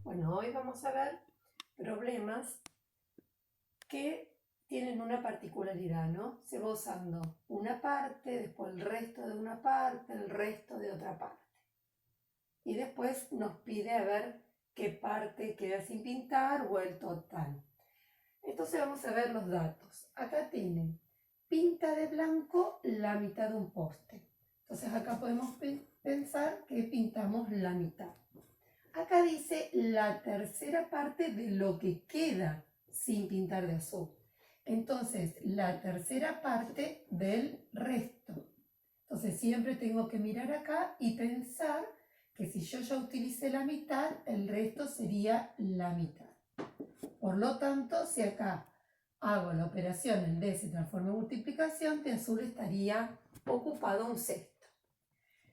Bueno, hoy vamos a ver problemas que tienen una particularidad, ¿no? Se va usando una parte, después el resto de una parte, el resto de otra parte. Y después nos pide a ver qué parte queda sin pintar o el total. Entonces vamos a ver los datos. Acá tienen pinta de blanco la mitad de un poste. Entonces acá podemos pensar que pintamos la mitad. Acá dice la tercera parte de lo que queda sin pintar de azul. Entonces, la tercera parte del resto. Entonces, siempre tengo que mirar acá y pensar que si yo ya utilicé la mitad, el resto sería la mitad. Por lo tanto, si acá hago la operación, el D se transforma en multiplicación, de azul estaría ocupado un sexto.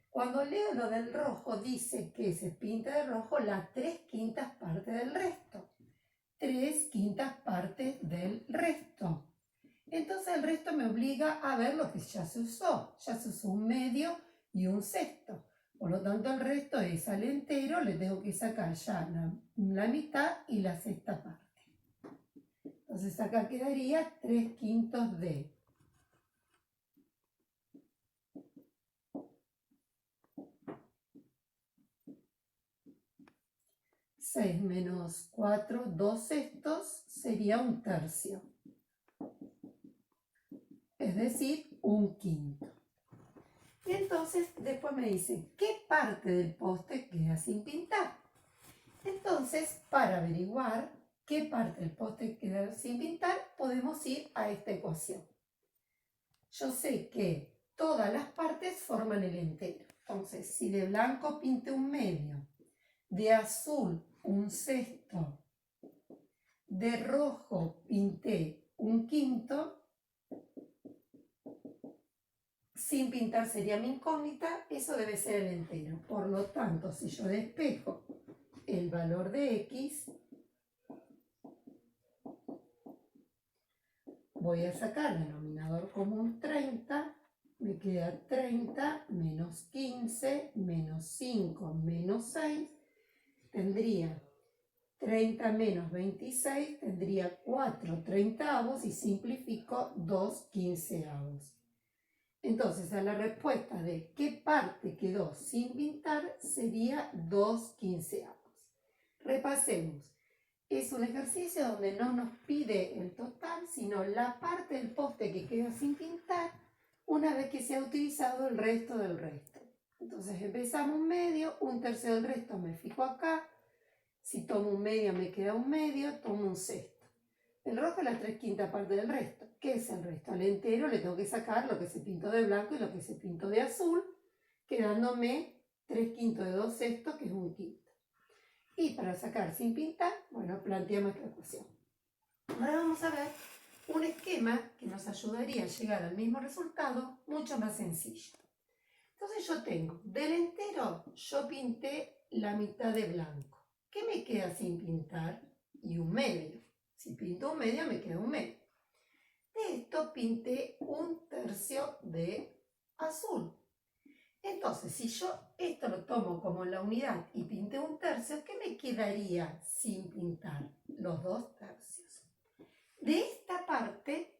Cuando leo lo del rojo, dice que se pinta de rojo las 3/5 partes del resto. 3/5 partes del resto. Entonces el resto me obliga a ver lo que ya se usó. Ya se usó un medio y un sexto. Por lo tanto el resto es al entero, le tengo que sacar ya la mitad y la sexta parte. Entonces acá quedaría 3/5 de 6 menos 4, 2 sextos, sería un tercio. Es decir, un quinto. Y entonces después me dice, ¿qué parte del poste queda sin pintar? Entonces, para averiguar qué parte del poste queda sin pintar, podemos ir a esta ecuación. Yo sé que todas las partes forman el entero. Entonces, si de blanco pinté un medio, de azul un sexto, de rojo pinté un quinto, sin pintar sería mi incógnita, eso debe ser el entero. Por lo tanto, si yo despejo el valor de x, voy a sacar denominador común 30, me queda 30 menos 15 menos 5 menos 6, tendría 30 menos 26, tendría 4 treintaavos y simplifico 2 quinceavos. Entonces, a la respuesta de qué parte quedó sin pintar sería 2 quinceavos. Repasemos. Es un ejercicio donde no nos pide el total, sino la parte del poste que queda sin pintar una vez que se ha utilizado el resto del resto. Entonces empezamos un medio, un tercio del resto me fijo acá. Si tomo un medio me queda un medio, tomo un sexto. El rojo es la 3/5 parte del resto. ¿Qué es el resto? Al entero le tengo que sacar lo que se pintó de blanco y lo que se pintó de azul, quedándome 3/5 de 2 sextos, que es un quinto. Y para sacar sin pintar, bueno, planteamos esta ecuación. Ahora vamos a ver un esquema que nos ayudaría a llegar al mismo resultado mucho más sencillo. Entonces yo tengo, del entero, yo pinté la mitad de blanco. ¿Qué me queda sin pintar? Y un medio. Si pinto un medio, me queda un medio. De esto pinté un tercio de azul. Entonces, si yo esto lo tomo como la unidad y pinté un tercio, ¿qué me quedaría sin pintar? Los 2 tercios. De esta parte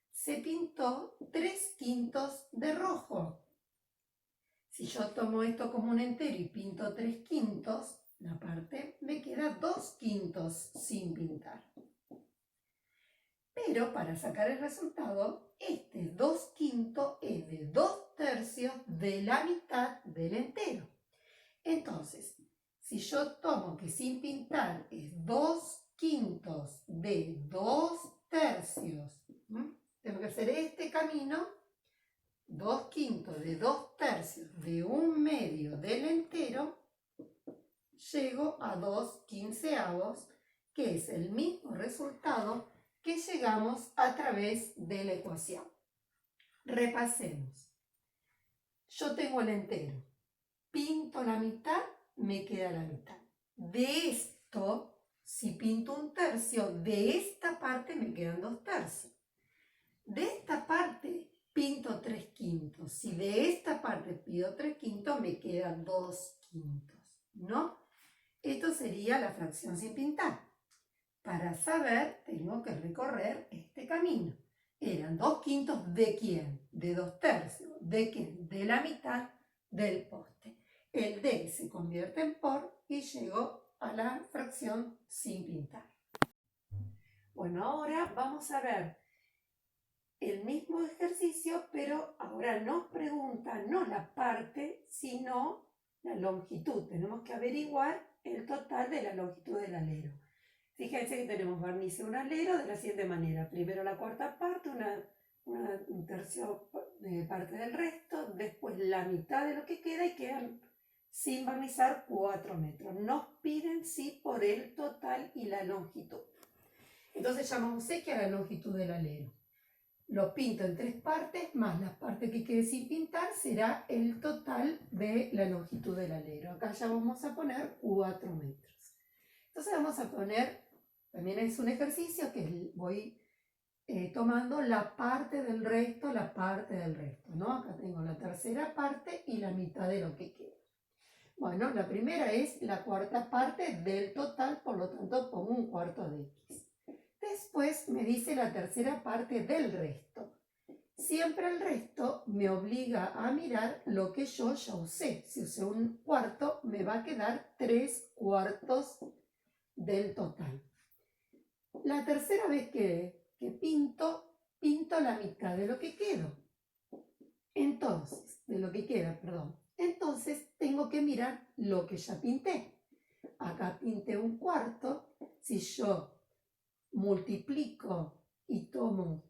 se pintó 3/5 de rojo. Si yo tomo esto como un entero y pinto 3/5, la parte me queda 2/5 sin pintar. Pero para sacar el resultado, este 2/5 es de 2 tercios de la mitad del entero. Entonces, si yo tomo que sin pintar es 2/5 de 2 tercios, tengo que hacer este camino, 2/5 de 2 tercios de un medio del entero, llego a 2 quinceavos, que es el mismo resultado que llegamos a través de la ecuación. Repasemos. Yo tengo el entero. Pinto la mitad, me queda la mitad. De esto, si pinto un tercio, de esta parte me quedan 2 tercios. De esta parte pinto 3/5. Si de esta parte pido 3/5, me quedan 2/5, ¿no? Esto sería la fracción sin pintar. Para saber, tengo que recorrer este camino. Eran 2/5 de quién, de 2/3, de quién, de la mitad del poste. El D se convierte en por y llego a la fracción sin pintar. Bueno, ahora vamos a ver el mismo ejercicio, pero ahora nos pregunta no la parte, sino la longitud. Tenemos que averiguar el total de la longitud del alero. Fíjense que tenemos barniz un alero de la siguiente manera. Primero la cuarta parte, un tercio de parte del resto, después la mitad de lo que queda y quedan sin barnizar 4 metros. Nos piden sí por el total y la longitud. Entonces llamamos X a la longitud del alero. Lo pinto en 3 partes, más la parte que quede sin pintar será el total de la longitud del alero. Acá ya vamos a poner 4 metros. Entonces vamos a poner, también es un ejercicio que voy tomando la parte del resto, ¿no? Acá tengo la tercera parte y la mitad de lo que queda. Bueno, la primera es la cuarta parte del total, por lo tanto pongo un cuarto de X. Después me dice la tercera parte del resto. Siempre el resto me obliga a mirar lo que yo ya usé. Si usé un cuarto, me va a quedar 3/4 del total. La tercera vez que pinto la mitad de lo que queda. Entonces, Entonces tengo que mirar lo que ya pinté. Acá pinté un cuarto. Si yo multiplico y tomo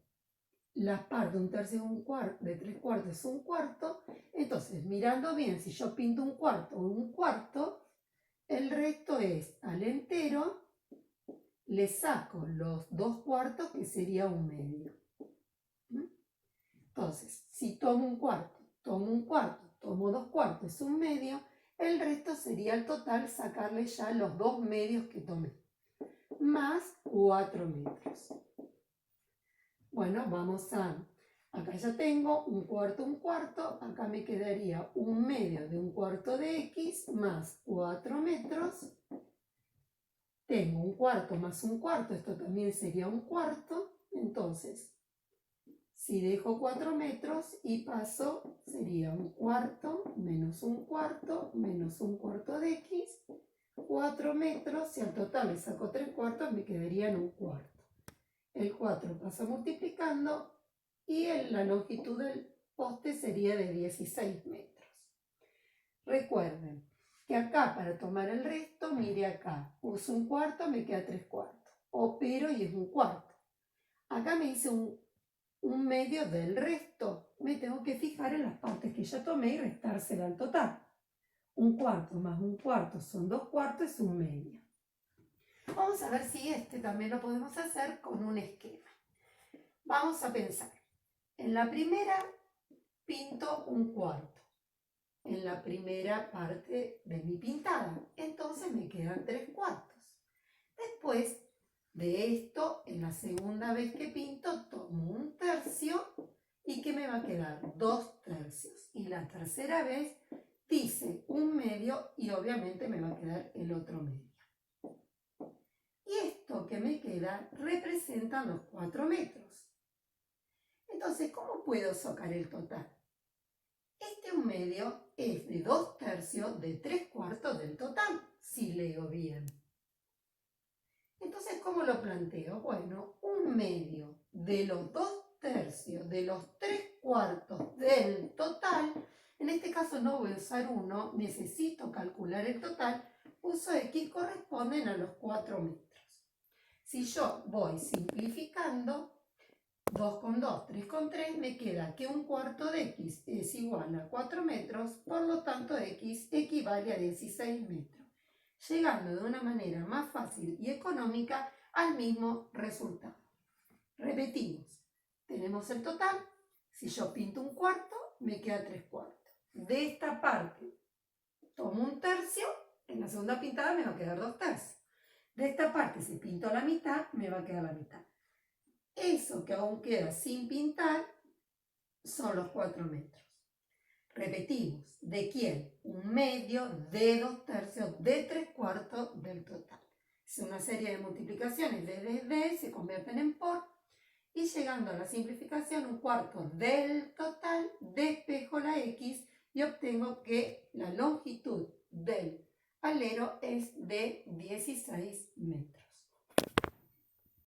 la parte de un tercio de 3/4 es un cuarto, entonces mirando bien, si yo pinto un cuarto, el resto es al entero, le saco los 2/4 que sería un medio. Entonces, si tomo un cuarto, tomo 2/4 es un medio, el resto sería el total sacarle ya los 2 medios que tomé, más 4 metros. Bueno, acá ya tengo un cuarto, acá me quedaría un medio de un cuarto de X más 4 metros. Tengo un cuarto más un cuarto, esto también sería un cuarto, entonces, si dejo 4 metros y paso, sería un cuarto menos un cuarto menos un cuarto de X, 4 metros, si al total le saco 3/4, me quedaría en un cuarto. El 4 pasa multiplicando y la longitud del poste sería de 16 metros. Recuerden que acá para tomar el resto, mire acá, uso un cuarto, me queda 3/4. Opero y es un cuarto. Acá me dice un medio del resto. Me tengo que fijar en las partes que ya tomé y restársela al total. Un cuarto más un cuarto son 2/4, es un medio. Vamos a ver si este también lo podemos hacer con un esquema. Vamos a pensar. En la primera pinto un cuarto. En la primera parte de mi pintada. Entonces me quedan 3/4. Después de esto, en la segunda vez que pinto, tomo un tercio y ¿qué me va a quedar? 2/3. Y la tercera vez dice un medio y obviamente me va a quedar el otro medio. Y esto que me queda representan los 4 metros. Entonces, ¿cómo puedo sacar el total? Este un medio es de 2/3 de 3/4 del total, si leo bien. Entonces, ¿cómo lo planteo? Bueno, un medio de los 2/3 de los 3/4 del total, en este caso no voy a usar 1, necesito calcular el total, uso X, corresponden a los 4 metros. Si yo voy simplificando, 2 con 2, 3 con 3, me queda que un cuarto de X es igual a 4 metros, por lo tanto X equivale a 16 metros, llegando de una manera más fácil y económica al mismo resultado. Repetimos, tenemos el total, si yo pinto un cuarto, me queda 3/4. De esta parte tomo un tercio, en la segunda pintada me va a quedar 2/3. De esta parte, si pinto la mitad, me va a quedar la mitad. Eso que aún queda sin pintar son los 4 metros. Repetimos, ¿de quién? 1/2, de 2/3, de 3/4 del total. Es una serie de multiplicaciones de, se convierten en por, y llegando a la simplificación, 1/4 del total, despejo la x y obtengo que la longitud del alero es de 16 metros.